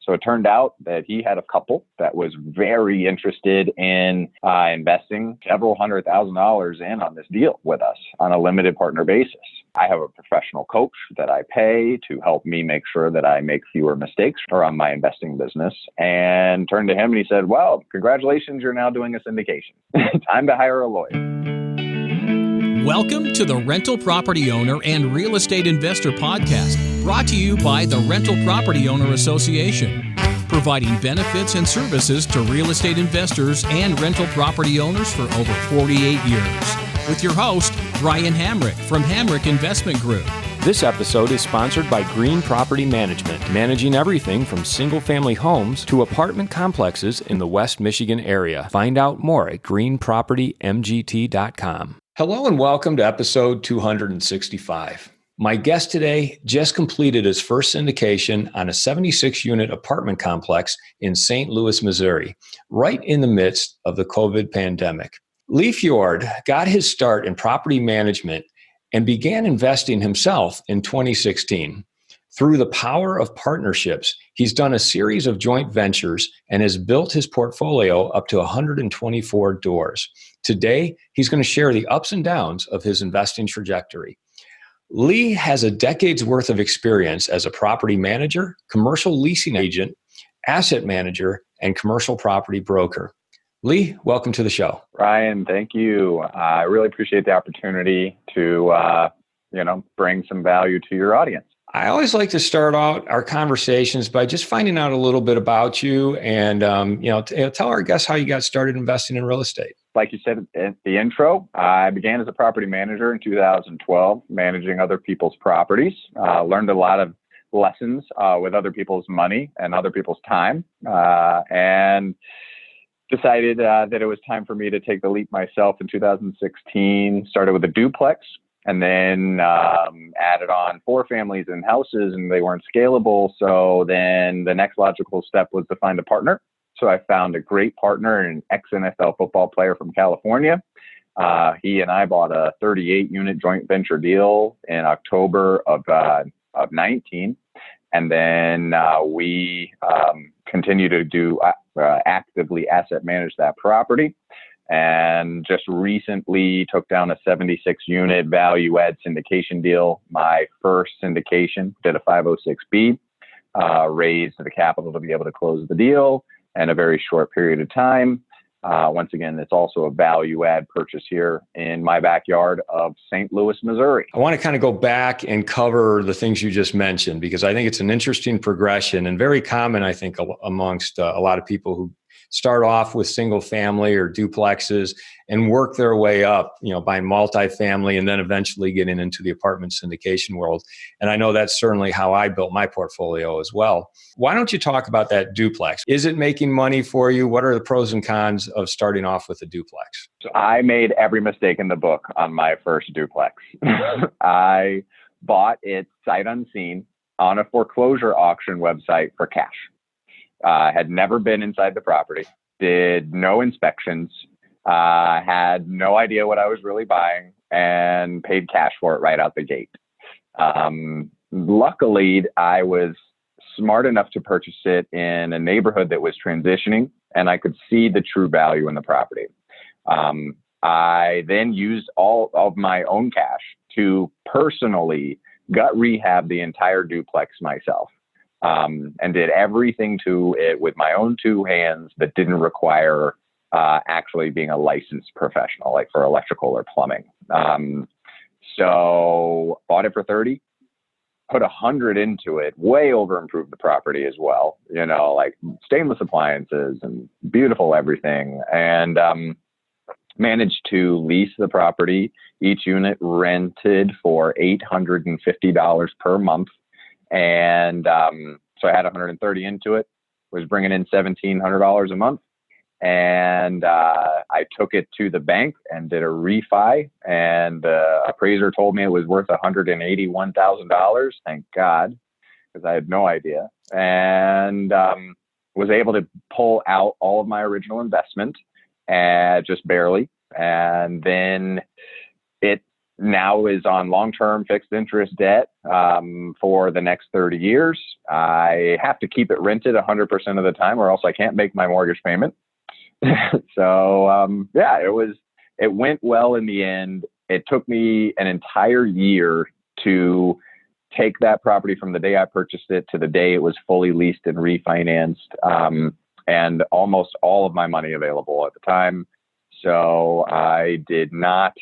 So it turned out that he had a couple that was very interested in investing several $100,000 in on this deal with us on a limited partner basis. I have a professional coach that I pay to help me make sure that I make fewer mistakes around my investing business, and turned to him and he said, well, congratulations, you're now doing a syndication. Time to hire a lawyer. Welcome to the Rental Property Owner and Real Estate Investor Podcast, brought to you by the Rental Property Owner Association, providing benefits and services to real estate investors and rental property owners for over 48 years. With your host, Brian Hamrick from Hamrick Investment Group. This episode is sponsored by Green Property Management, managing everything from single-family homes to apartment complexes in the West Michigan area. Find out more at greenpropertymgt.com. Hello and welcome to episode 265. My guest today just completed his first syndication on a 76-unit apartment complex in St. Louis, Missouri, right in the midst of the COVID pandemic. Lee Fjord got his start in property management and began investing himself in 2016. Through the power of partnerships, he's done a series of joint ventures and has built his portfolio up to 124 doors. Today, he's going to share the ups and downs of his investing trajectory. Lee has a decade's worth of experience as a property manager, commercial leasing agent, asset manager, and commercial property broker. Lee, welcome to the show. Ryan, thank you. I really appreciate the opportunity to, bring some value to your audience. I always like to start out our conversations by just finding out a little bit about you and, tell our guests how you got started investing in real estate. Like you said in the intro, I began as a property manager in 2012, managing other people's properties. Learned a lot of lessons with other people's money and other people's time, and decided that it was time for me to take the leap myself in 2016. Started with a duplex and then added on 4 families and houses, and they weren't scalable. So then the next logical step was to find a partner. So I found a great partner, an ex-NFL football player from California. He and I bought a 38-unit joint venture deal in October of 19. And then we continue to do actively asset manage that property, and just recently took down a 76-unit value add syndication deal. My first syndication, did a 506B, raised the capital to be able to close the deal in a very short period of time. Once again, it's also a value add purchase here in my backyard of St. Louis, Missouri. I want to kind of go back and cover the things you just mentioned, because I think it's an interesting progression and very common, I think, amongst a lot of people who start off with single family or duplexes and work their way up, buying multifamily and then eventually getting into the apartment syndication world. And I know that's certainly how I built my portfolio as well. Why don't you talk about that duplex? Is it making money for you? What are the pros and cons of starting off with a duplex? So I made every mistake in the book on my first duplex. I bought it sight unseen on a foreclosure auction website for cash. Had never been inside the property, did no inspections, had no idea what I was really buying, and paid cash for it right out the gate. Luckily, I was smart enough to purchase it in a neighborhood that was transitioning, and I could see the true value in the property. I then used all of my own cash to personally gut rehab the entire duplex myself. And did everything to it with my own 2 hands that didn't require actually being a licensed professional, like for electrical or plumbing. So bought it for 30, put 100 into it, way over improved the property as well, like stainless appliances and beautiful everything. And managed to lease the property. Each unit rented for $850 per month. And so I had 130 into it, was bringing in $1,700 a month. And I took it to the bank and did a refi. And the appraiser told me it was worth $181,000. Thank God, because I had no idea. And was able to pull out all of my original investment, just barely. And then it now is on long-term fixed interest debt for the next 30 years. I have to keep it rented 100% of the time, or else I can't make my mortgage payment. So it went well in the end. It took me an entire year to take that property from the day I purchased it to the day it was fully leased and refinanced, and almost all of my money available at the time. So I did not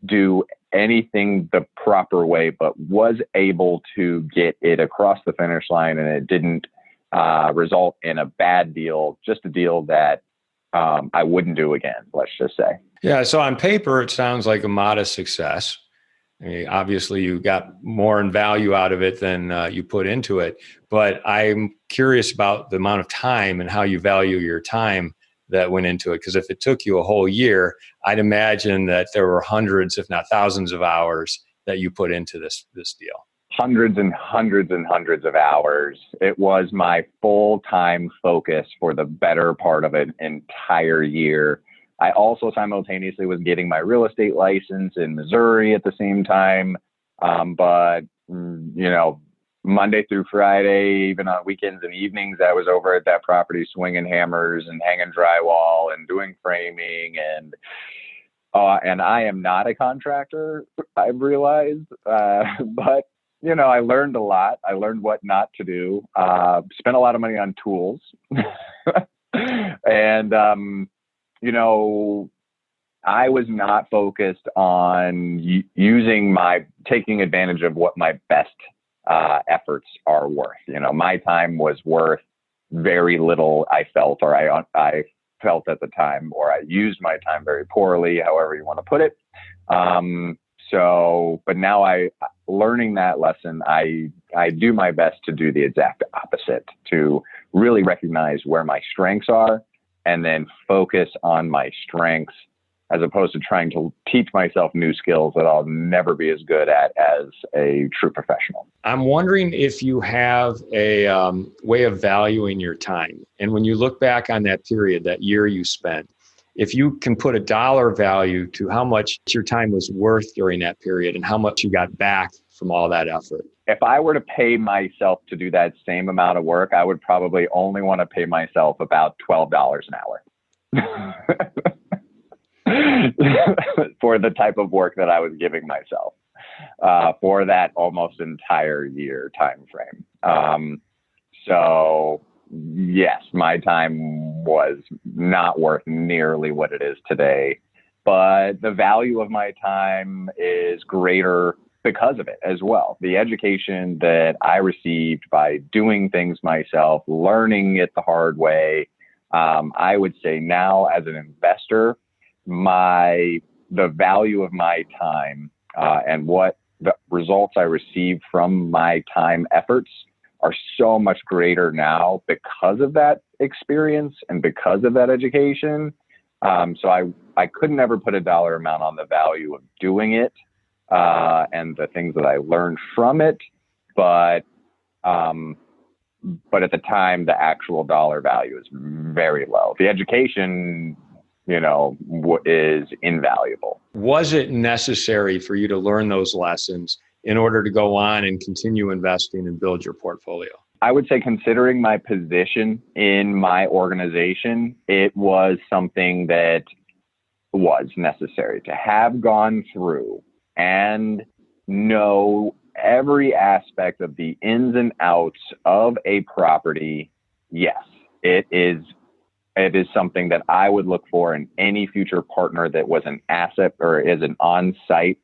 do anything the proper way, but was able to get it across the finish line, and it didn't result in a bad deal, just a deal that I wouldn't do again, let's just say. Yeah. So on paper, it sounds like a modest success. I mean, obviously, you got more in value out of it than you put into it. But I'm curious about the amount of time and how you value your time that went into it. Because if it took you a whole year, I'd imagine that there were hundreds, if not thousands of hours that you put into this deal. Hundreds and hundreds and hundreds of hours. It was my full-time focus for the better part of an entire year. I also simultaneously was getting my real estate license in Missouri at the same time. But Monday through Friday, even on weekends and evenings, I was over at that property swinging hammers and hanging drywall and doing framing. And I am not a contractor, I've realized. But I learned a lot. I learned what not to do. Spent a lot of money on tools. And, I was not focused on taking advantage of what my best efforts are worth. My time was worth very little, I felt, or I felt at the time, or I used my time very poorly, however you want to put it. But now learning that lesson, I do my best to do the exact opposite, to really recognize where my strengths are and then focus on my strengths, as opposed to trying to teach myself new skills that I'll never be as good at as a true professional. I'm wondering if you have a way of valuing your time. And when you look back on that period, that year you spent, if you can put a dollar value to how much your time was worth during that period and how much you got back from all that effort. If I were to pay myself to do that same amount of work, I would probably only want to pay myself about $12 an hour for the type of work that I was giving myself for that almost entire year time frame. So yes, my time was not worth nearly what it is today, but the value of my time is greater because of it as well. The education that I received by doing things myself, learning it the hard way, I would say now as an investor, the value of my time and what the results I received from my time efforts are so much greater now because of that experience and because of that education. So I could never put a dollar amount on the value of doing it and the things that I learned from it, but at the time, the actual dollar value is very low. The education, is invaluable. Was it necessary for you to learn those lessons in order to go on and continue investing and build your portfolio? I would say, considering my position in my organization, it was something that was necessary to have gone through and know every aspect of the ins and outs of a property. Yes, it is something that I would look for in any future partner that was an asset or is an on-site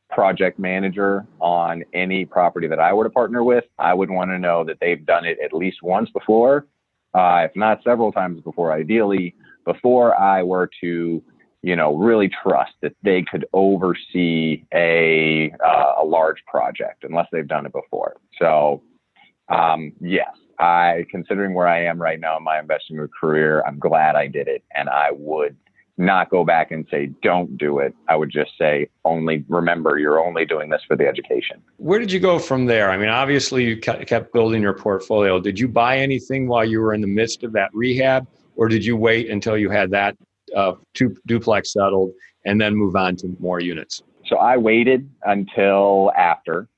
project manager on any property that I were to partner with. I would want to know that they've done it at least once before, if not several times before, ideally, before I were to, really trust that they could oversee a large project, unless they've done it before. So, yes, considering where I am right now in my investing career, I'm glad I did it, and I would not go back and say, don't do it. I would just say, only remember, you're only doing this for the education. Where did you go from there? I mean, obviously you kept building your portfolio. Did you buy anything while you were in the midst of that rehab, or did you wait until you had that duplex settled and then move on to more units? So I waited until after.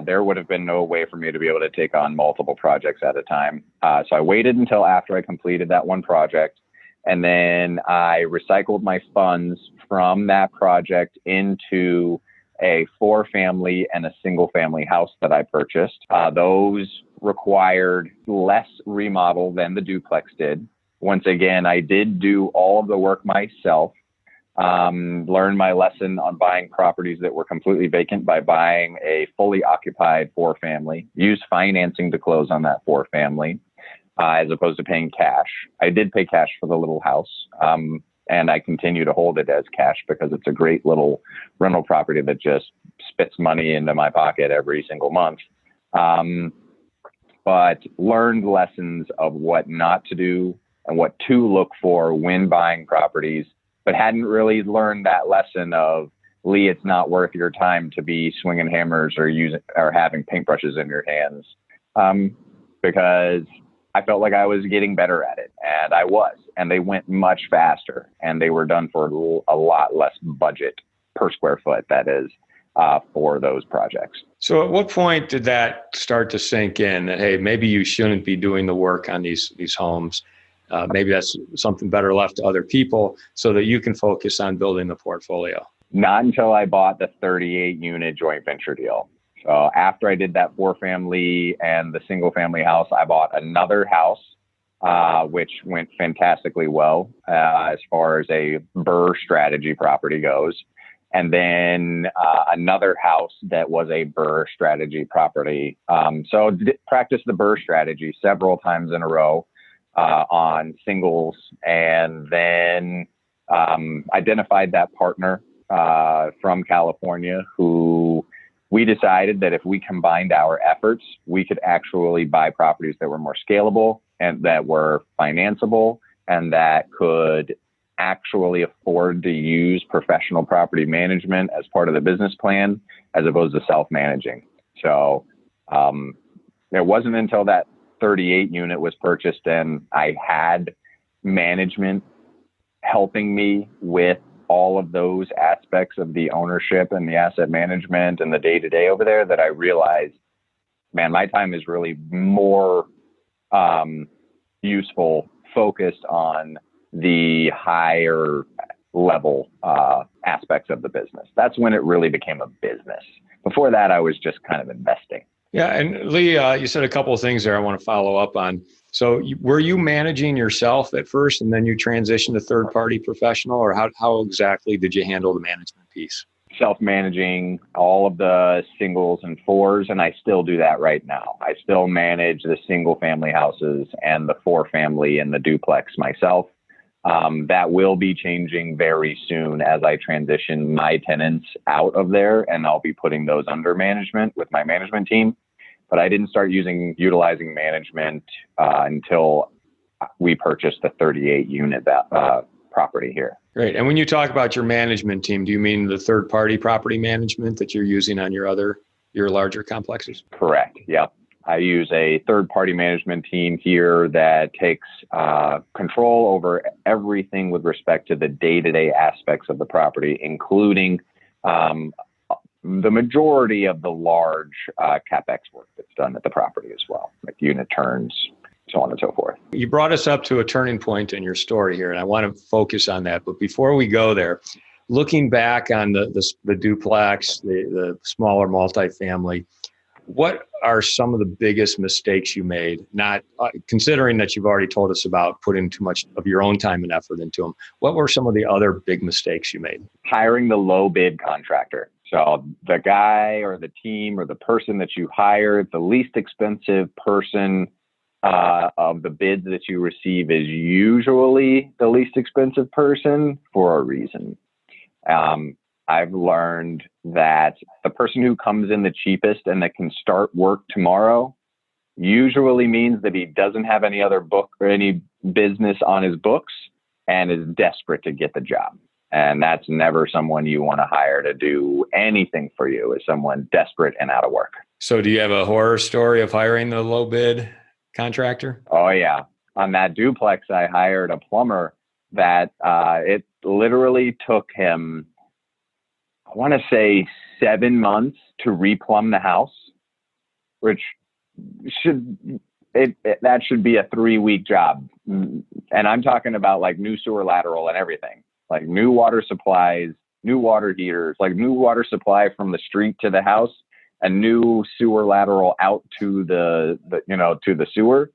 There would have been no way for me to be able to take on multiple projects at a time. So I waited until after I completed that one project. And then I recycled my funds from that project into a 4-family and a single-family house that I purchased. Those required less remodel than the duplex did. Once again, I did do all of the work myself. Learned my lesson on buying properties that were completely vacant by buying a fully occupied 4-family, used financing to close on that 4-family, as opposed to paying cash. I did pay cash for the little house, and I continue to hold it as cash because it's a great little rental property that just spits money into my pocket every single month. But learned lessons of what not to do and what to look for when buying properties, but hadn't really learned that lesson of, Lee, it's not worth your time to be swinging hammers or having paintbrushes in your hands, because I felt like I was getting better at it, and I was, and they went much faster, and they were done for a lot less budget per square foot, that is, for those projects. So at what point did that start to sink in that, hey, maybe you shouldn't be doing the work on these homes? Maybe that's something better left to other people so that you can focus on building the portfolio? Not until I bought the 38-unit joint venture deal. So after I did that 4-family and the single-family house, I bought another house, which went fantastically well as far as a BRRRR strategy property goes. And then another house that was a BRRRR strategy property. So practiced the BRRRR strategy several times in a row on singles, and then identified that partner from California who we decided that if we combined our efforts, we could actually buy properties that were more scalable and that were financeable and that could actually afford to use professional property management as part of the business plan as opposed to self-managing. So it wasn't until that 38 unit was purchased and I had management helping me with all of those aspects of the ownership and the asset management and the day-to-day over there that I realized, man, my time is really more useful, focused on the higher level aspects of the business. That's when it really became a business. Before that, I was just kind of investing. Yeah. And Lee, you said a couple of things there I want to follow up on. So were you managing yourself at first and then you transitioned to third-party professional, or how exactly did you handle the management piece? Self-managing all of the singles and 4s, and I still do that right now. I still manage the single-family houses and the 4-family and the duplex myself. That will be changing very soon as I transition my tenants out of there, and I'll be putting those under management with my management team. But I didn't start utilizing management until we purchased the 38-unit property here. Great. And when you talk about your management team, do you mean the third-party property management that you're using on your larger complexes? Correct. Yep. I use a third-party management team here that takes control over everything with respect to the day-to-day aspects of the property, including the majority of the large CapEx work that's done at the property as well, like unit turns, so on and so forth. You brought us up to a turning point in your story here, and I want to focus on that. But before we go there, looking back on the duplex, the smaller multifamily, what are some of the biggest mistakes you made? Not considering that you've already told us about putting too much of your own time and effort into them. What were some of the other big mistakes you made? Hiring the low bid contractor. So the guy or the team or the person that you hire, the least expensive person of the bids that you receive is usually the least expensive person for a reason. I've learned that the person who comes in the cheapest and that can start work tomorrow usually means that he doesn't have any other book or any business on his books and is desperate to get the job. And that's never someone you want to hire to do anything for you, is someone desperate and out of work. So do you have a horror story of hiring the low bid contractor? Oh, yeah. On that duplex, I hired a plumber that it literally took him I want to say 7 months to replumb the house, which that should be a 3-week job. And I'm talking about like new sewer lateral and everything, like new water supplies, new water heaters, like new water supply from the street to the house, a new sewer lateral out to the to the sewer.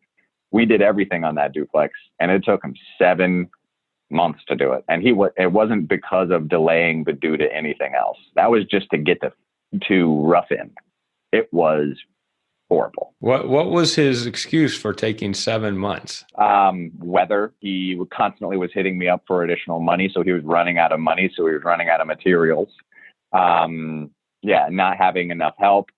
We did everything on that duplex, and it took him 7 months to do it. And it wasn't because of delaying, but due to anything else. That was just to get to rough in. It was horrible. What was his excuse for taking 7 months? Weather. He constantly was hitting me up for additional money, so he was running out of money, so he was running out of materials. Not having enough help.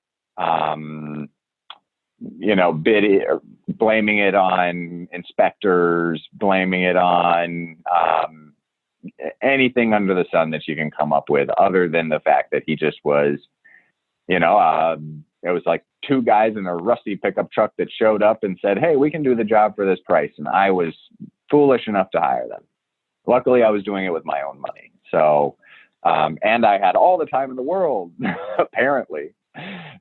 Blaming it on inspectors, blaming it on anything under the sun that you can come up with, other than the fact that he just was, it was like 2 guys in a rusty pickup truck that showed up and said, "Hey, we can do the job for this price." And I was foolish enough to hire them. Luckily, I was doing it with my own money. So, and I had all the time in the world, apparently,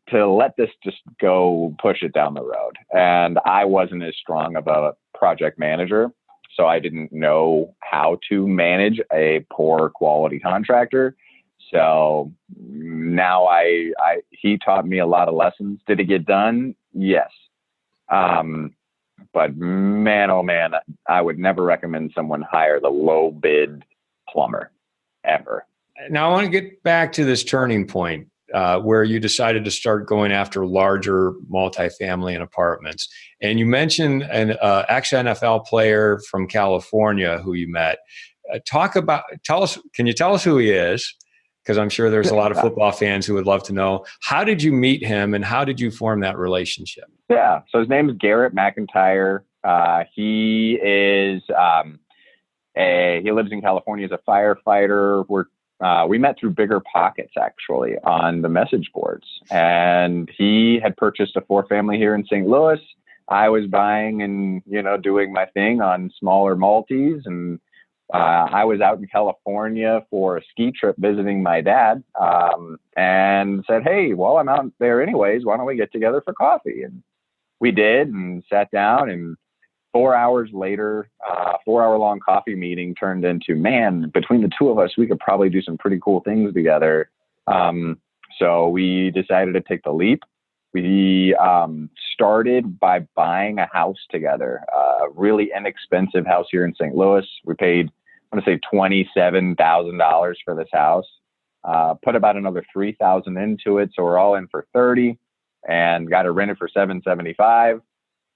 to let this just go push it down the road. And I wasn't as strong of a project manager, so I didn't know how to manage a poor quality contractor. So now he taught me a lot of lessons. Did it get done? Yes. But man, oh man, I would never recommend someone hire the low bid plumber ever. Now I want to get back to this turning point where you decided to start going after larger multifamily and apartments. And you mentioned an ex-NFL player from California who you met. Can you tell us who he is? Because I'm sure there's a lot of football fans who would love to know. How did you meet him and how did you form that relationship? Yeah. So his name is Garrett Mcintyre. He lives in California as a firefighter. We met through Bigger Pockets, actually, on the message boards. And he had purchased a 4-family here in St. Louis. I was buying and, doing my thing on smaller multis. And I was out in California for a ski trip visiting my dad, and said, "Hey, well, I'm out there anyways. Why don't we get together for coffee?" And we did, and sat down, and 4 hours later, 4-hour-long coffee meeting turned into, man, between the two of us, we could probably do some pretty cool things together. So we decided to take the leap. We started by buying a house together, a really inexpensive house here in St. Louis. We paid, I want to say, $27,000 for this house. Put about another $3,000 into it, so we're all in for $30,000, and got it rented for $775,000.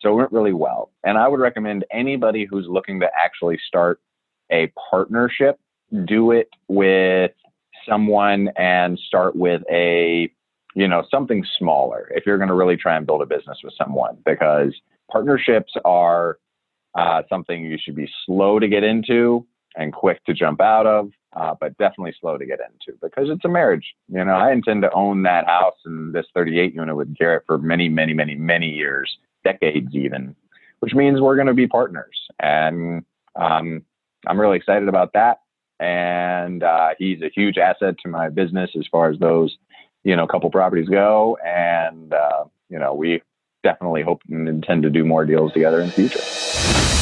So it went really well. And I would recommend anybody who's looking to actually start a partnership, do it with someone and start with something smaller if you're going to really try and build a business with someone, because partnerships are something you should be slow to get into and quick to jump out of, but definitely slow to get into, because it's a marriage. I intend to own that house and this 38 unit with Garrett for many, many, many, many years. Decades even, which means we're going to be partners. And I'm really excited about that. And he's a huge asset to my business as far as those, couple properties go. And, we definitely hope and intend to do more deals together in the future.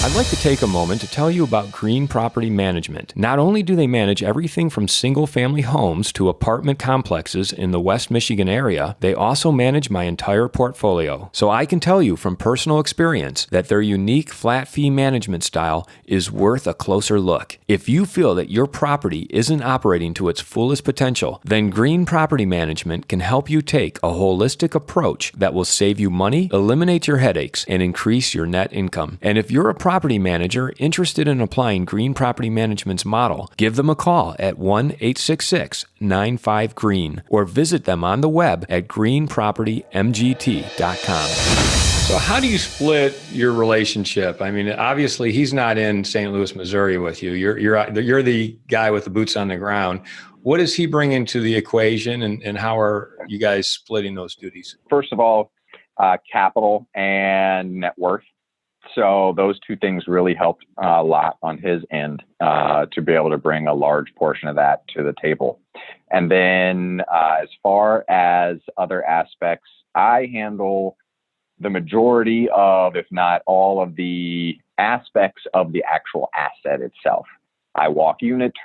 I'd like to take a moment to tell you about Green Property Management. Not only do they manage everything from single-family homes to apartment complexes in the West Michigan area, they also manage my entire portfolio. So I can tell you from personal experience that their unique flat fee management style is worth a closer look. If you feel that your property isn't operating to its fullest potential, then Green Property Management can help you take a holistic approach that will save you money, eliminate your headaches, and increase your net income. And if you're a property manager interested in applying Green Property Management's model, give them a call at 1-866-95-GREEN or visit them on the web at greenpropertymgt.com. So how do you split your relationship? I mean, obviously he's not in St. Louis, Missouri with you. You're the guy with the boots on the ground. What does he bring into the equation, and how are you guys splitting those duties? First of all, capital and net worth. So those two things really helped a lot on his end to be able to bring a large portion of that to the table. And then as far as other aspects, I handle the majority of, if not all of the aspects of the actual asset itself. I walk units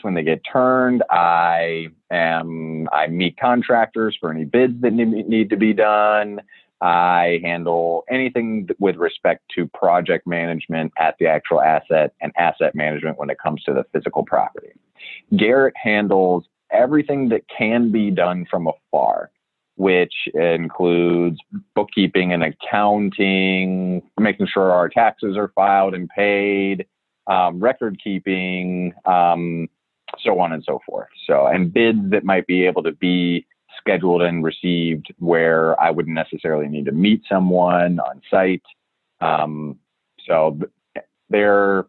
when they get turned. I meet contractors for any bids that need to be done. I handle anything with respect to project management at the actual asset and asset management when it comes to the physical property. Garrett handles everything that can be done from afar, which includes bookkeeping and accounting, making sure our taxes are filed and paid, record keeping, so on and so forth. So, and bids that might be able to be scheduled and received where I wouldn't necessarily need to meet someone on site. So there's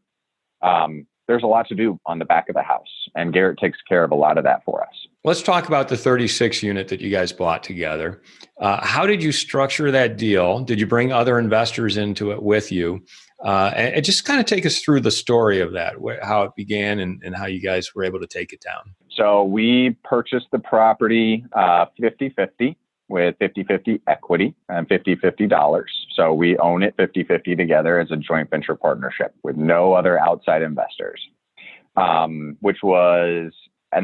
a lot to do on the back of the house, and Garrett takes care of a lot of that for us. Let's talk about the 36 unit that you guys bought together. How did you structure that deal? Did you bring other investors into it with you? And just kind of take us through the story of that, how it began and how you guys were able to take it down. So we purchased the property 50-50 with 50-50 equity and 50-50 dollars. So we own it 50-50 together as a joint venture partnership with no other outside investors, and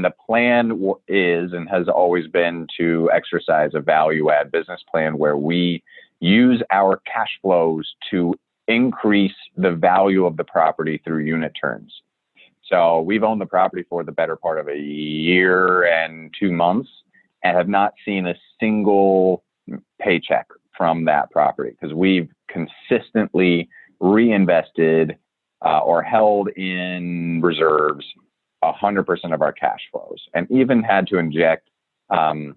the plan is and has always been to exercise a value add business plan where we use our cash flows to increase the value of the property through unit turns. So we've owned the property for the better part of a year and 2 months and have not seen a single paycheck from that property because we've consistently reinvested or held in reserves 100% of our cash flows, and even had to inject some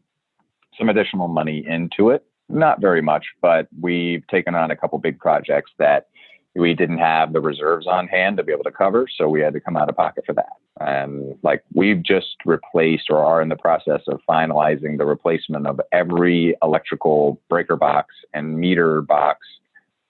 additional money into it. Not very much, but we've taken on a couple big projects that we didn't have the reserves on hand to be able to cover, so we had to come out of pocket for that. And we've just replaced or are in the process of finalizing the replacement of every electrical breaker box and meter box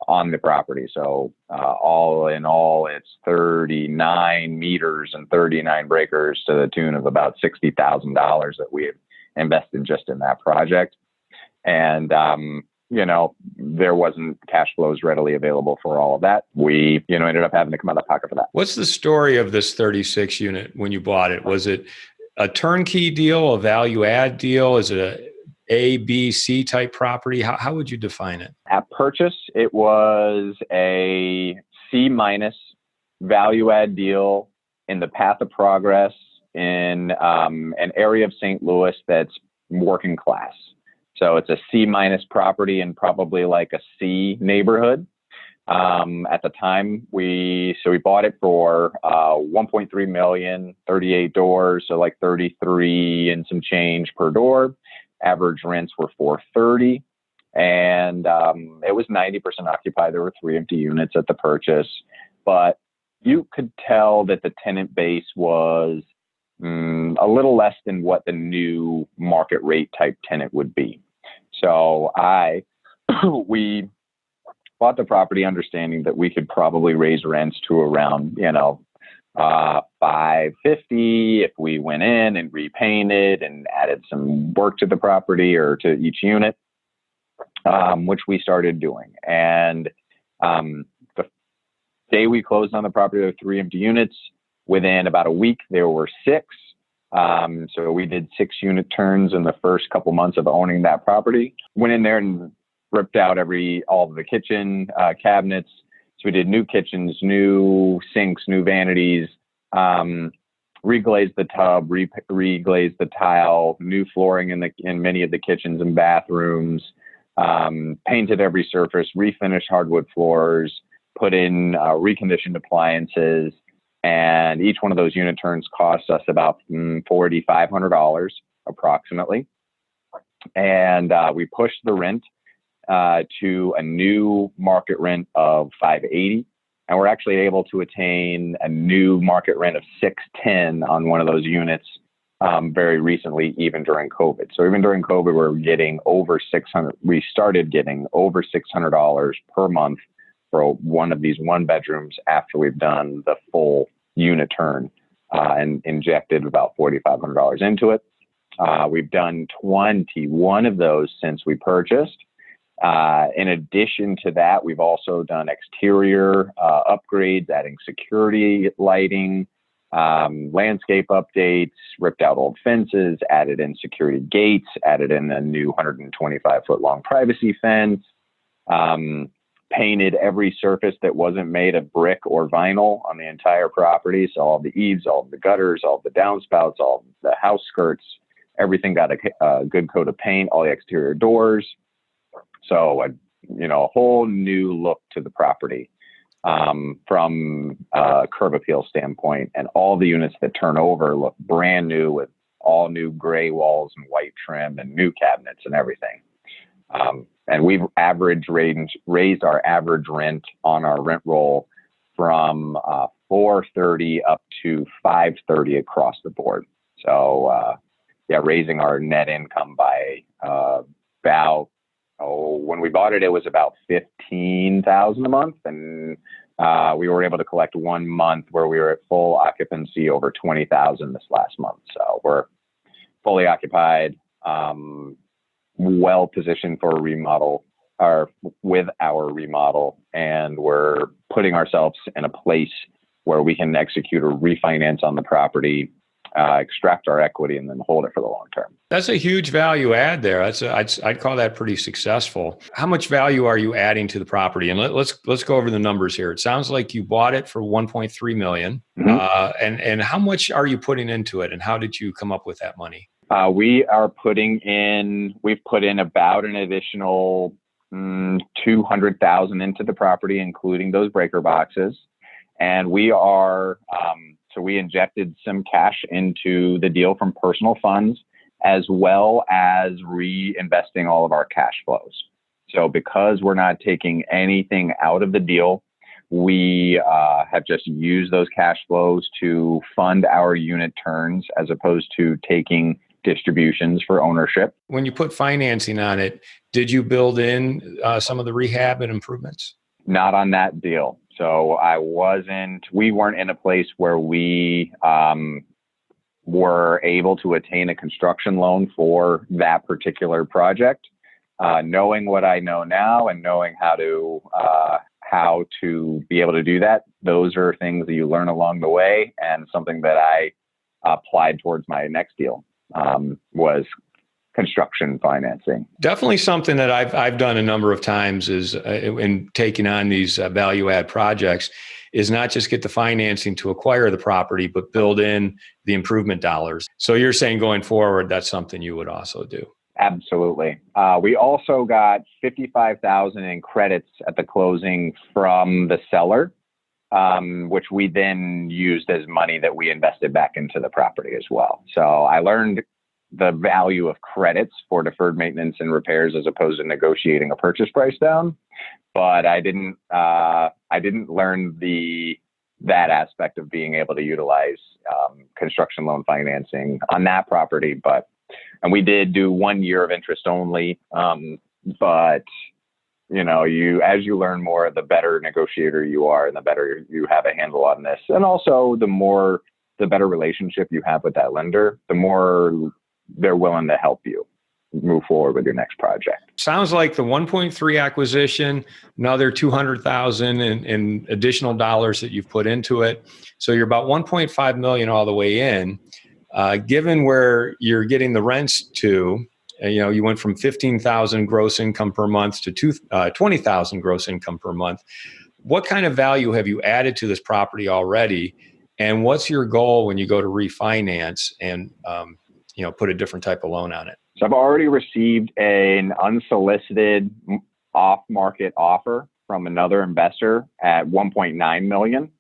on the property. So all in all, it's 39 meters and 39 breakers to the tune of about $60,000 that we have invested just in that project. And, there wasn't cash flows readily available for all of that. We, ended up having to come out of pocket for that. What's the story of this 36 unit when you bought it? Was it a turnkey deal, a value add deal? Is it A, B, C type property? How would you define it? At purchase, it was a C- value add deal in the path of progress in an area of St. Louis that's working class. So it's a C- property and probably like a C neighborhood. At the time, we bought it for $1.3 million, 38 doors, so like 33 and some change per door. Average rents were $430, and it was 90% occupied. There were 3 empty units at the purchase, but you could tell that the tenant base was a little less than what the new market rate type tenant would be. So we bought the property understanding that we could probably raise rents to around, $550 if we went in and repainted and added some work to the property or to each unit, which we started doing. And the day we closed on the property, there were 3 empty units. Within about a week, there were 6. So we did 6 unit turns in the first couple months of owning that property. Went in there and ripped out all of the kitchen cabinets. So we did new kitchens, new sinks, new vanities, reglazed the tub, reglazed the tile, new flooring in many of the kitchens and bathrooms, painted every surface, refinished hardwood floors, put in reconditioned appliances. And each one of those unit turns cost us about $4,500 approximately. And we pushed the rent to a new market rent of $580. And we're actually able to attain a new market rent of $610 on one of those units very recently, even during COVID. So even during COVID, we're getting over $600. We started getting over $600 per month for one of these 1 bedrooms after we've done the full unit turn and injected about $4,500 into it. We've done 21 of those since we purchased. In addition to that, we've also done exterior upgrades, adding security lighting, landscape updates, ripped out old fences, added in security gates, added in a new 125-foot long privacy fence, painted every surface that wasn't made of brick or vinyl on the entire property. So all the eaves, all the gutters, all the downspouts, all the house skirts, everything got a good coat of paint, all the exterior doors. So, a whole new look to the property from a curb appeal standpoint. And all the units that turn over look brand new with all new gray walls and white trim and new cabinets and everything. And we've raised our average rent on our rent roll from $430 up to $530 across the board. So, raising our net income by about, when we bought it, it was about $15,000 a month. And we were able to collect 1 month where we were at full occupancy over $20,000 this last month. So we're fully occupied, well positioned for a remodel, or with our remodel, and we're putting ourselves in a place where we can execute a refinance on the property, extract our equity, and then hold it for the long term. That's a huge value add there. I'd call that pretty successful. How much value are you adding to the property? And let's go over the numbers here. It sounds like you bought it for $1.3 million. Mm-hmm. And how much are you putting into it? And how did you come up with that money? We've put in about an additional $200,000 into the property, including those breaker boxes. And we injected some cash into the deal from personal funds, as well as reinvesting all of our cash flows. So because we're not taking anything out of the deal, we have just used those cash flows to fund our unit turns, as opposed to taking distributions for ownership. When you put financing on it, did you build in some of the rehab and improvements? Not on that deal. So we weren't in a place where we were able to attain a construction loan for that particular project. Knowing what I know now and knowing how to be able to do that, those are things that you learn along the way, and something that I applied towards my next deal was construction financing. Definitely something that I've done a number of times is in taking on these value add projects, is not just get the financing to acquire the property, but build in the improvement dollars. So you're saying going forward, that's something you would also do? Absolutely. We also got $55,000 in credits at the closing from the seller, which we then used as money that we invested back into the property as well. So I learned the value of credits for deferred maintenance and repairs, as opposed to negotiating a purchase price down. But I didn't learn that aspect of being able to utilize construction loan financing on that property. And we did do 1 year of interest only. But as you learn more, the better negotiator you are, and the better you have a handle on this. And also the better relationship you have with that lender, the more they're willing to help you move forward with your next project. Sounds like the 1.3 acquisition, another 200,000 in additional dollars that you've put into it. So you're about 1.5 million all the way in. Given where you're getting the rents to, you went from 15,000 gross income per month to 20,000 gross income per month. What kind of value have you added to this property already? And what's your goal when you go to refinance and put a different type of loan on it? So I've already received an unsolicited off-market offer from another investor at 1.9 million.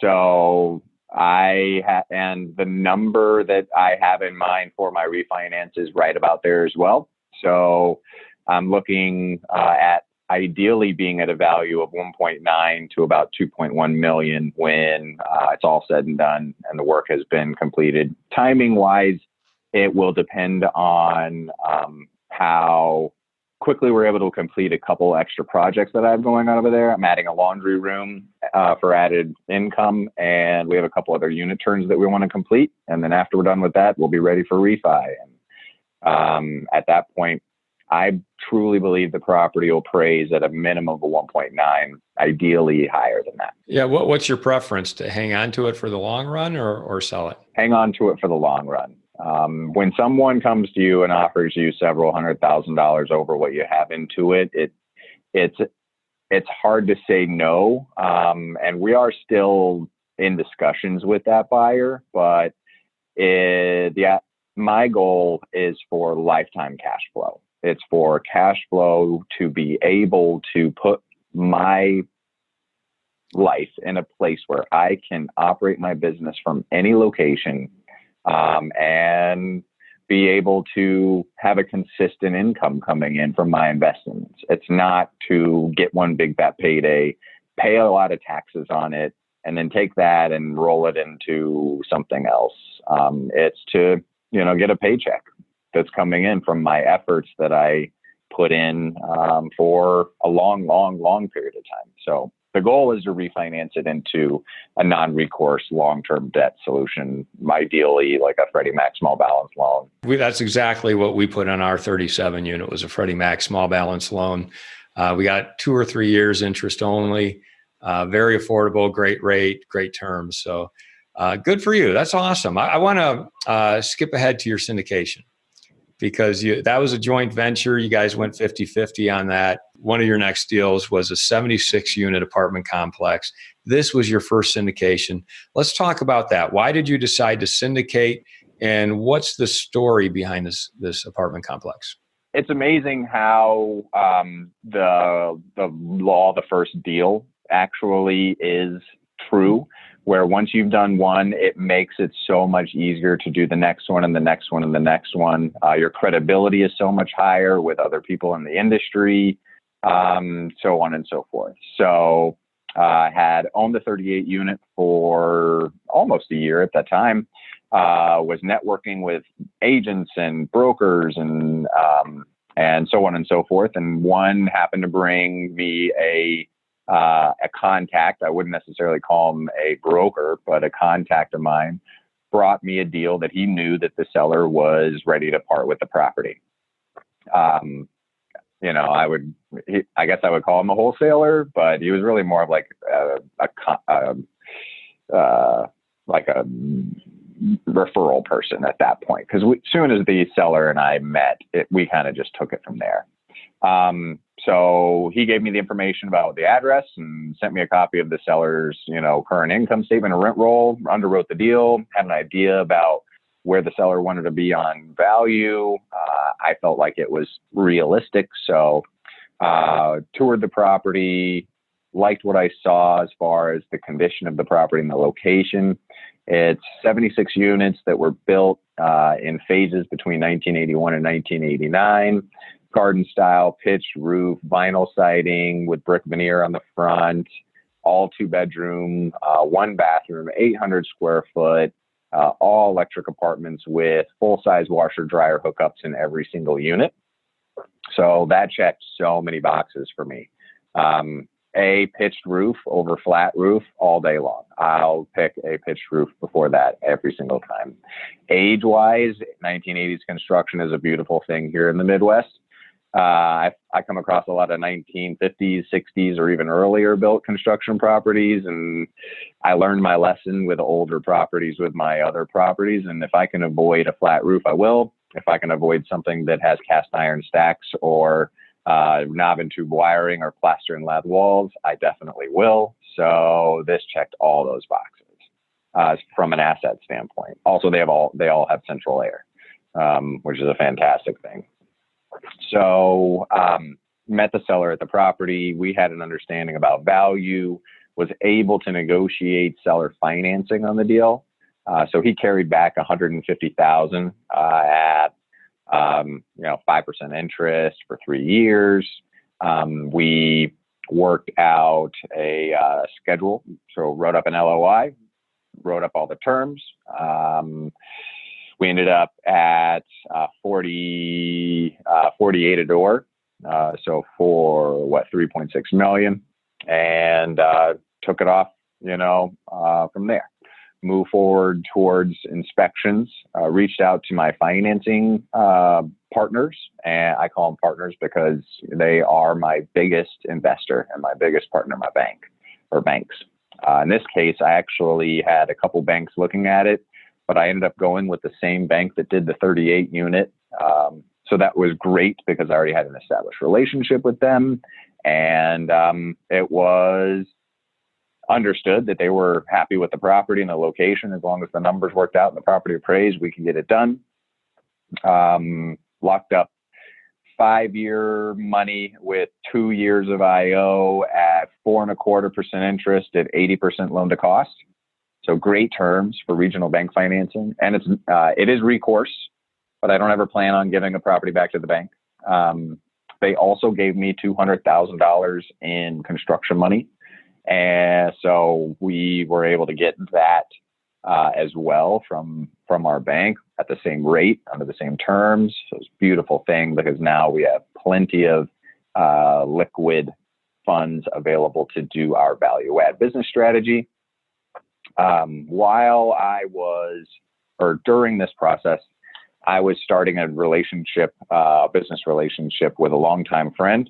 So and the number that I have in mind for my refinance is right about there as well. So I'm looking at ideally being at a value of 1.9 to about 2.1 million when it's all said and done and the work has been completed. Timing wise, it will depend on how quickly were able to complete a couple extra projects that I have going on over there. I'm adding a laundry room for added income, and we have a couple other unit turns that we want to complete. And then after we're done with that, we'll be ready for refi. And at that point, I truly believe the property will appraise at a minimum of a 1.9, ideally higher than that. Yeah. What's your preference, to hang on to it for the long run or sell it? Hang on to it for the long run. When someone comes to you and offers you several $100,000 over what you have into it, it's hard to say no. And we are still in discussions with that buyer, but my goal is for lifetime cash flow. It's for cash flow to be able to put my life in a place where I can operate my business from any location, and be able to have a consistent income coming in from my investments. It's not to get one big fat payday, pay a lot of taxes on it, and then take that and roll it into something else. It's to, get a paycheck that's coming in from my efforts that I put in for a long period of time. So the goal is to refinance it into a non-recourse long-term debt solution, ideally like a Freddie Mac small balance loan. That's exactly what we put on our 37 unit, was a Freddie Mac small balance loan. We got 2 or 3 years interest only, very affordable, great rate, great terms. So good for you. That's awesome. I want to skip ahead to your syndication, because that was a joint venture. You guys went 50-50 on that. One of your next deals was a 76-unit apartment complex. This was your first syndication. Let's talk about that. Why did you decide to syndicate, and what's the story behind this apartment complex? It's amazing how the law, the first deal, actually is true, where once you've done one, it makes it so much easier to do the next one and the next one and the next one. Your credibility is so much higher with other people in the industry, so on and so forth. So I had owned the 38 unit for almost a year at that time, was networking with agents and brokers and so on and so forth. And one happened to bring me a contact. I wouldn't necessarily call him a broker, but a contact of mine brought me a deal that he knew that the seller was ready to part with the property. I guess I would call him a wholesaler, but he was really more of like a referral person at that point. Because as soon as the seller and I met, we kind of just took it from there. So he gave me the information about the address and sent me a copy of the seller's, current income statement and rent roll, underwrote the deal, had an idea about where the seller wanted to be on value. I felt like it was realistic. So, toured the property, liked what I saw as far as the condition of the property and the location. It's 76 units that were built, in phases between 1981 and 1989. Garden style, pitched roof, vinyl siding with brick veneer on the front, all 2-bedroom, 1 bathroom, 800 square foot, all electric apartments with full-size washer dryer hookups in every single unit. So that checked so many boxes for me. A pitched roof over flat roof all day long. I'll pick a pitched roof before that every single time. Age-wise, 1980s construction is a beautiful thing here in the Midwest. I come across a lot of 1950s, 60s, or even earlier built construction properties, and I learned my lesson with older properties with my other properties. And if I can avoid a flat roof, I will. If I can avoid something that has cast iron stacks or knob and tube wiring or plaster and lath walls, I definitely will. So this checked all those boxes from an asset standpoint. Also, they all have central air, which is a fantastic thing. So met the seller at the property. We had an understanding about value, was able to negotiate seller financing on the deal. So he carried back $150,000 at 5% interest for 3 years. We worked out a schedule, so wrote up an LOI, wrote up all the terms. We ended up at 48 a door. So for 3.6 million, and took it off, from there. Move forward towards inspections, reached out to my financing partners, and I call them partners because they are my biggest investor and my biggest partner, my bank or banks. In this case, I actually had a couple banks looking at it, but I ended up going with the same bank that did the 38 unit. So that was great because I already had an established relationship with them, and it was understood that they were happy with the property and the location. As long as the numbers worked out and the property appraised, we can get it done. Locked up 5-year money with 2 years of IO at 4.25% interest at 80% loan to cost. So great terms for regional bank financing. And it is recourse, but I don't ever plan on giving a property back to the bank. They also gave me $200,000 in construction money. And so we were able to get that as well from our bank at the same rate, under the same terms. So it's a beautiful thing because now we have plenty of liquid funds available to do our value add business strategy. During this process, I was starting a business relationship with a longtime friend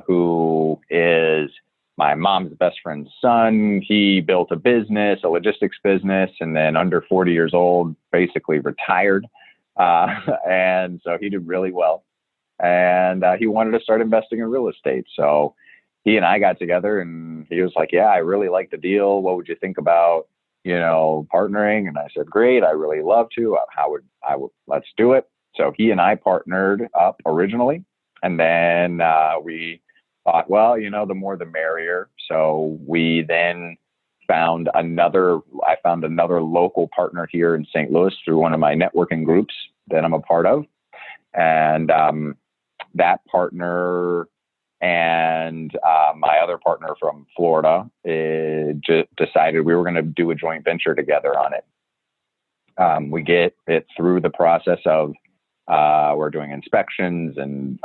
who is my mom's best friend's son. He built a business, a logistics business, and then under 40 years old, basically retired. And so he did really well. And he wanted to start investing in real estate. So he and I got together and he was like, yeah, I really like the deal. What would you think about, partnering? And I said, great. I really love to. Let's do it. So he and I partnered up originally. And then we thought, well, the more the merrier. So we then I found another local partner here in St. Louis through one of my networking groups that I'm a part of. And that partner and my other partner from Florida just decided we were going to do a joint venture together on it. We get it through the process of we're doing inspections and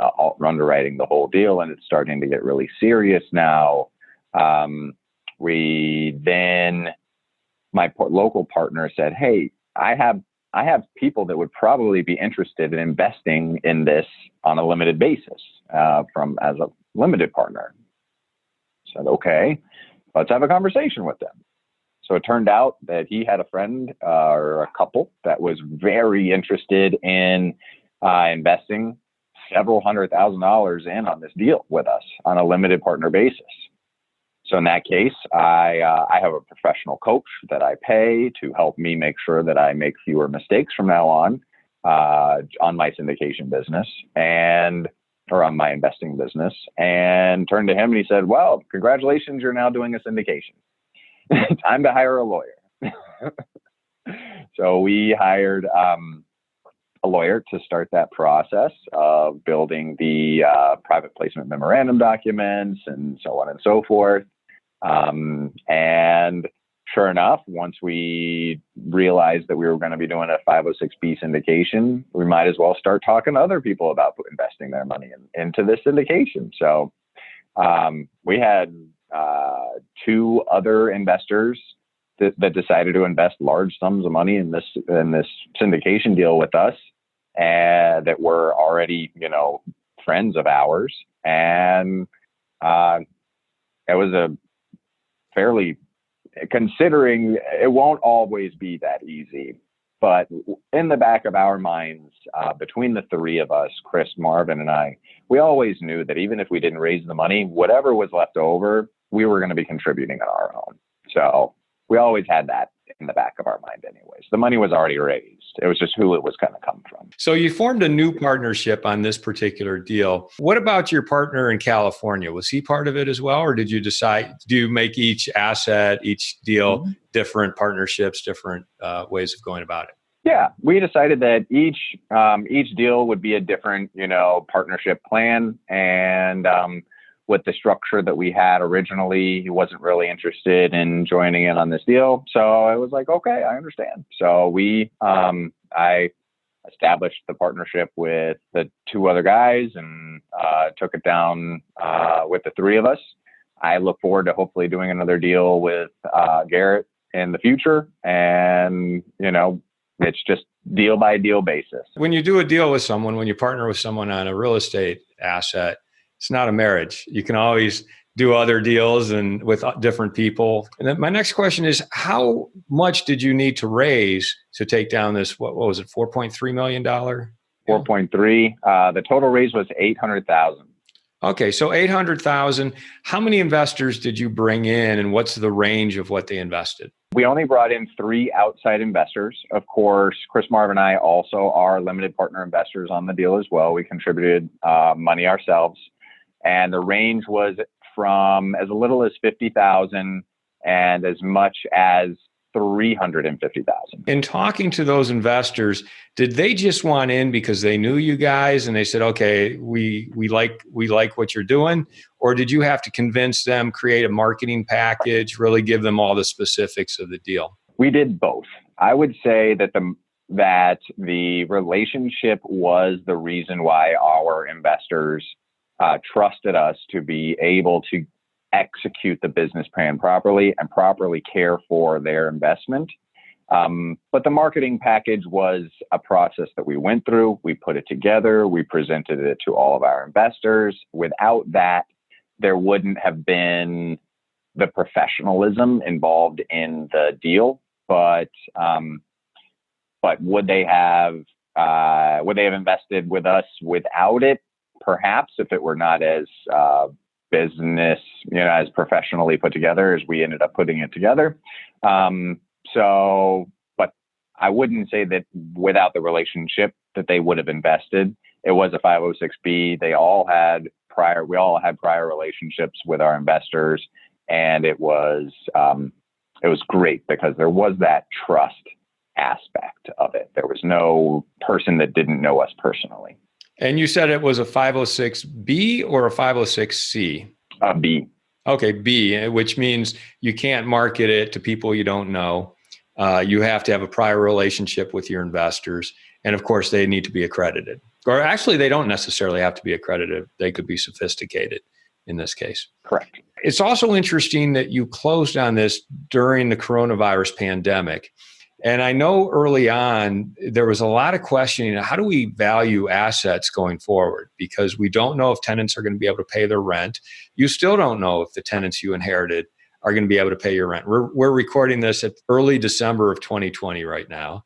underwriting the whole deal, and it's starting to get really serious now. My local partner said, hey, I have people that would probably be interested in investing in this on a limited basis as a limited partner. I said, okay, let's have a conversation with them. So it turned out that he had a friend or a couple that was very interested in investing several $100,000 in on this deal with us on a limited partner basis. So in that case, I have a professional coach that I pay to help me make sure that I make fewer mistakes from now on my syndication business or on my investing business, and turned to him and he said, well, congratulations, you're now doing a syndication. Time to hire a lawyer. So we hired a lawyer to start that process of building the private placement memorandum documents and so on and so forth. And sure enough, once we realized that we were going to be doing a 506B syndication, we might as well start talking to other people about investing their money into this syndication. So we had 2 other investors that decided to invest large sums of money in this syndication deal with us, and that were already, friends of ours. And it was a fairly, considering it won't always be that easy, but in the back of our minds, between the 3 of us, Chris, Marvin, and I, we always knew that even if we didn't raise the money, whatever was left over, we were going to be contributing on our own. So we always had that in the back of our mind anyways. The money was already raised. It was just who it was going to come from. So you formed a new partnership on this particular deal. What about your partner in California? Was he part of it as well? Or did you decide, do you make each asset, each deal, different partnerships, different ways of going about it? Yeah, we decided that each deal would be a different, partnership plan. And with the structure that we had originally, he wasn't really interested in joining in on this deal. So I was like, okay, I understand. So I established the partnership with the two other guys and took it down with the three of us. I look forward to hopefully doing another deal with Garrett in the future. And, it's just deal by deal basis. When you do a deal with someone, when you partner with someone on a real estate asset, it's not a marriage. You can always do other deals and with different people. And then my next question is, how much did you need to raise to take down this, what was it, $4.3 million? 4.3. The total raise was 800,000. Okay, so 800,000. How many investors did you bring in, and what's the range of what they invested? We only brought in 3 outside investors. Of course, Chris Marv and I also are limited partner investors on the deal as well. We contributed money ourselves, and the range was from as little as 50,000 and as much as 350,000. In talking to those investors, did they just want in because they knew you guys and they said, okay, we like what you're doing? Or did you have to convince them, create a marketing package, really give them all the specifics of the deal? We did both. I would say that the relationship was the reason why our investors trusted us to be able to execute the business plan properly and properly care for their investment. But the marketing package was a process that we went through. We put it together. We presented it to all of our investors. Without that, there wouldn't have been the professionalism involved in the deal. But would they have invested with us without it? Perhaps, if it were not as business, as professionally put together as we ended up putting it together. But I wouldn't say that without the relationship that they would have invested. It was a 506B. We all had prior relationships with our investors, and it was great because there was that trust aspect of it. There was no person that didn't know us personally. And you said it was a 506B or a 506C? B. Okay, B, which means you can't market it to people you don't know. You have to have a prior relationship with your investors. And of course, they need to be accredited. Or actually, they don't necessarily have to be accredited. They could be sophisticated in this case. Correct. It's also interesting that you closed on this during the coronavirus pandemic. And I know early on, there was a lot of questioning. How do we value assets going forward? Because we don't know if tenants are going to be able to pay their rent. You still don't know if the tenants you inherited are going to be able to pay your rent. We're recording this at early December of 2020 right now.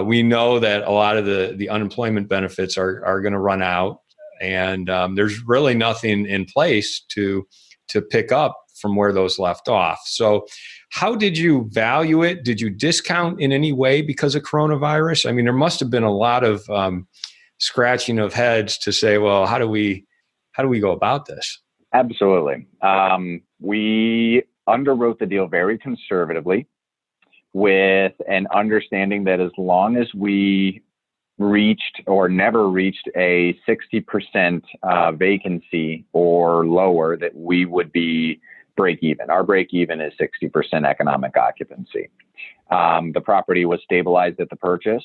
We know that a lot of the unemployment benefits are going to run out. And there's really nothing in place to pick up from where those left off. So how did you value it? Did you discount in any way because of coronavirus? I mean, there must have been a lot of scratching of heads to say, well, how do we go about this? Absolutely. We underwrote the deal very conservatively with an understanding that as long as we reached or never reached a 60% vacancy or lower, that we would be break even. Our break even is 60% economic occupancy. The property was stabilized at the purchase.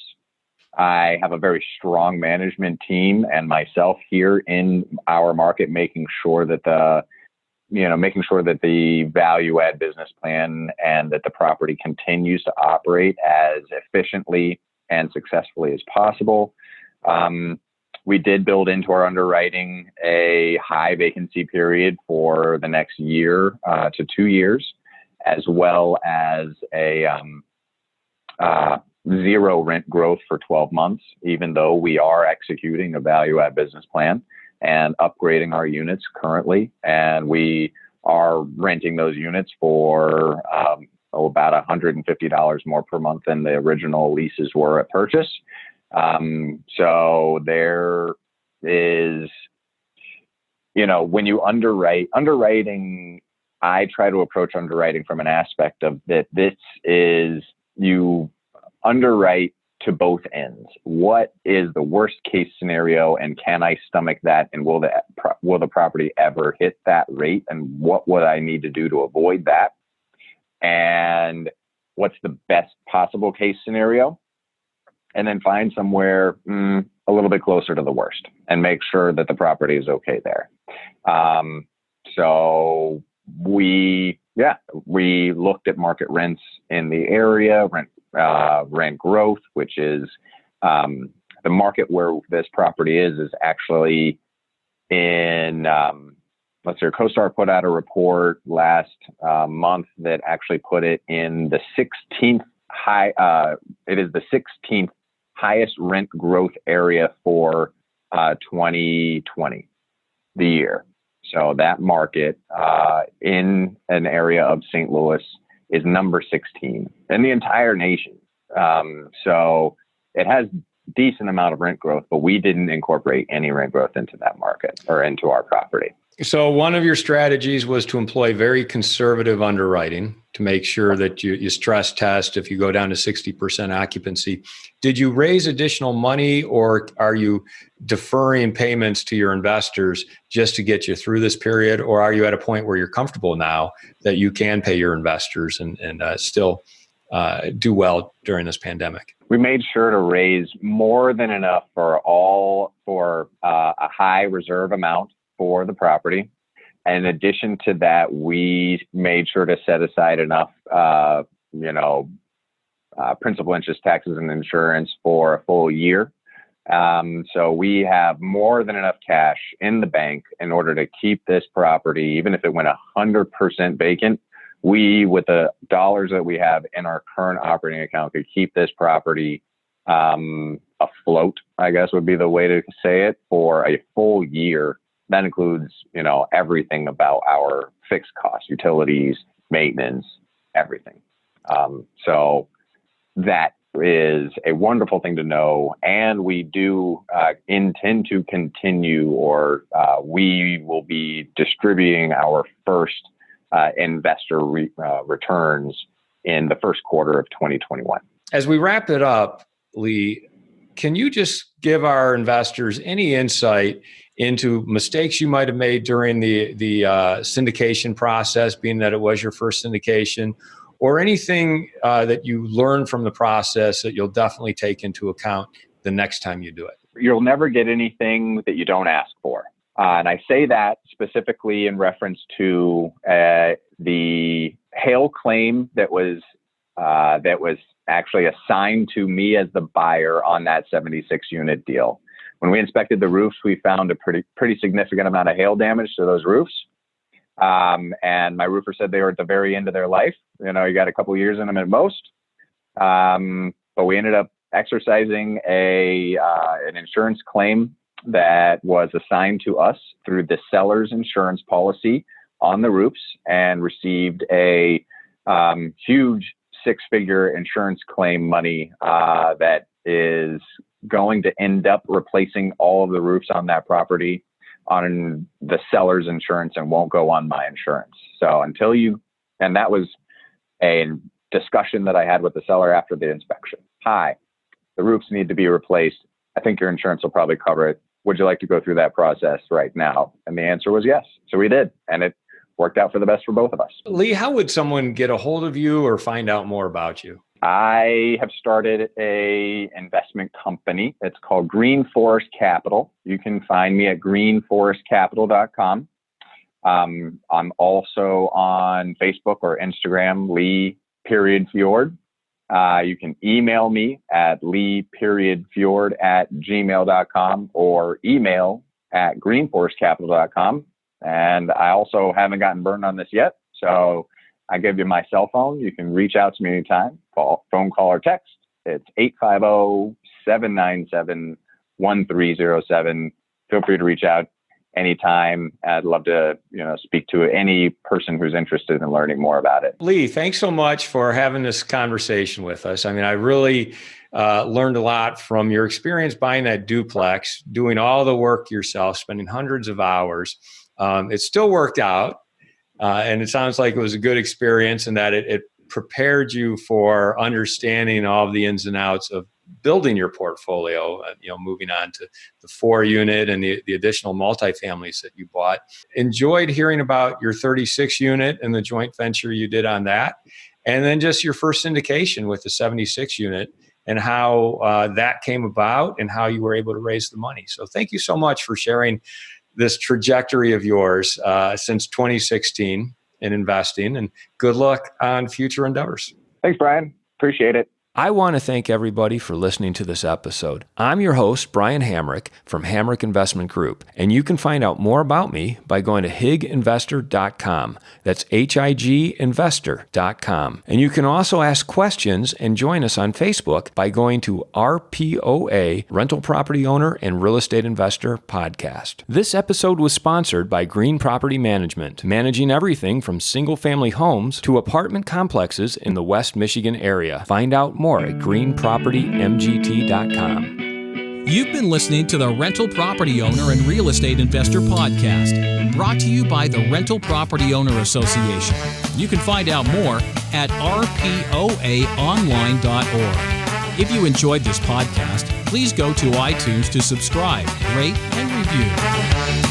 I have a very strong management team and myself here in our market, making sure that the value add business plan and that the property continues to operate as efficiently and successfully as possible. We did build into our underwriting a high vacancy period for the next year to 2 years, as well as a zero rent growth for 12 months, even though we are executing a value add business plan and upgrading our units currently. And we are renting those units for about $150 more per month than the original leases were at purchase. So there is, when you underwriting, I try to approach underwriting from an aspect of that this is, you underwrite to both ends. What is the worst case scenario, and can I stomach that? And will the property ever hit that rate? And what would I need to do to avoid that? And what's the best possible case scenario? and then find somewhere a little bit closer to the worst and make sure that the property is okay there. So we looked at market rents in the area, rent growth, which is the market where this property is actually in, let's see, CoStar put out a report last month that actually put it in the 16th it is the 16th highest rent growth area for 2020, the year. So that market in an area of St. Louis is number 16 in the entire nation. So it has decent amount of rent growth, but we didn't incorporate any rent growth into that market or into our property. So one of your strategies was to employ very conservative underwriting to make sure that you stress test if you go down to 60% occupancy. Did you raise additional money, or are you deferring payments to your investors just to get you through this period? Or are you at a point where you're comfortable now that you can pay your investors and still do well during this pandemic? We made sure to raise more than enough for a high reserve amount for the property. In addition to that, we made sure to set aside enough, principal, interest, taxes, and insurance for a full year. So we have more than enough cash in the bank in order to keep this property, even if it went 100% vacant. We, with the dollars that we have in our current operating account, could keep this property afloat, I guess would be the way to say it, for a full year. That includes, everything about our fixed costs, utilities, maintenance, everything. So that is a wonderful thing to know. And we do intend to continue, or we will be distributing our first investor returns in the first quarter of 2021. As we wrap it up, Lee, can you just give our investors any insight into mistakes you might have made during the syndication process, being that it was your first syndication, or anything that you learned from the process that you'll definitely take into account the next time you do it? You'll never get anything that you don't ask for. And I say that specifically in reference to the hail claim that was actually assigned to me as the buyer on that 76 unit deal. When we inspected the roofs, we found a pretty significant amount of hail damage to those roofs. And my roofer said they were at the very end of their life. You got a couple of years in them at most. But we ended up exercising an insurance claim that was assigned to us through the seller's insurance policy on the roofs, and received a huge six-figure insurance claim money that is going to end up replacing all of the roofs on that property on the seller's insurance and won't go on my insurance. So and that was a discussion that I had with the seller after the inspection. Hi, the roofs need to be replaced. I think your insurance will probably cover it. Would you like to go through that process right now? And the answer was yes. So we did. And it worked out for the best for both of us. Lee, how would someone get a hold of you or find out more about you? I have started a investment company. It's called Green Forest Capital. You can find me at greenforestcapital.com. I'm also on Facebook or Instagram, Lee.Fjord. You can email me at lee.fjord@gmail.com or email at greenforestcapital.com. And I also haven't gotten burned on this yet. So I give you my cell phone. You can reach out to me anytime, phone call or text. It's 850-797-1307. Feel free to reach out anytime. I'd love to, speak to any person who's interested in learning more about it. Lee, thanks so much for having this conversation with us. I mean, I really learned a lot from your experience buying that duplex, doing all the work yourself, spending hundreds of hours. It still worked out. And it sounds like it was a good experience, and that it prepared you for understanding all of the ins and outs of building your portfolio, moving on to the 4-unit and the additional multifamilies that you bought. Enjoyed hearing about your 36-unit and the joint venture you did on that. And then just your first syndication with the 76-unit. and how that came about and how you were able to raise the money. So thank you so much for sharing this trajectory of yours since 2016 in investing, and good luck on future endeavors. Thanks, Brian. Appreciate it. I want to thank everybody for listening to this episode. I'm your host, Brian Hamrick from Hamrick Investment Group, and you can find out more about me by going to higinvestor.com. That's higinvestor.com. And you can also ask questions and join us on Facebook by going to RPOA, Rental Property Owner and Real Estate Investor Podcast. This episode was sponsored by Green Property Management, managing everything from single-family homes to apartment complexes in the West Michigan area. Find out more at greenpropertymgt.com. You've been listening to the Rental Property Owner and Real Estate Investor Podcast, brought to you by the Rental Property Owner Association. You can find out more at rpoaonline.org. If you enjoyed this podcast, please go to iTunes to subscribe, rate, and review.